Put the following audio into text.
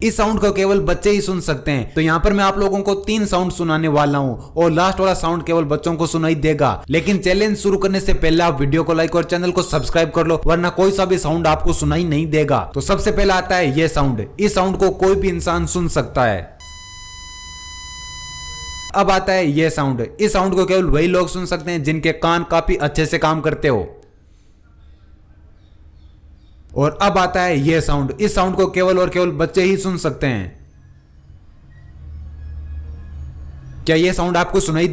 इस साउंड को केवल बच्चे ही सुन सकते हैं। तो यहाँ पर मैं आप लोगों को 3 साउंड सुनाने वाला हूँ और लास्ट वाला साउंड केवल बच्चों को सुनाई देगा। लेकिन चैलेंज शुरू करने से पहले आप वीडियो को लाइक और चैनल को सब्सक्राइब कर लो, वरना कोई सा भी साउंड आपको सुनाई नहीं देगा। तो सबसे पहला आता है ये साउंड। इस साउंड को कोई भी इंसान सुन सकता है। अब आता है ये साउंड। इस साउंड को केवल वही लोग सुन सकते हैं जिनके कान काफी अच्छे से काम करते हो। और अब आता है ये साउंड। इस साउंड को केवल और केवल बच्चे ही सुन सकते हैं। क्या ये साउंड आपको सुनाई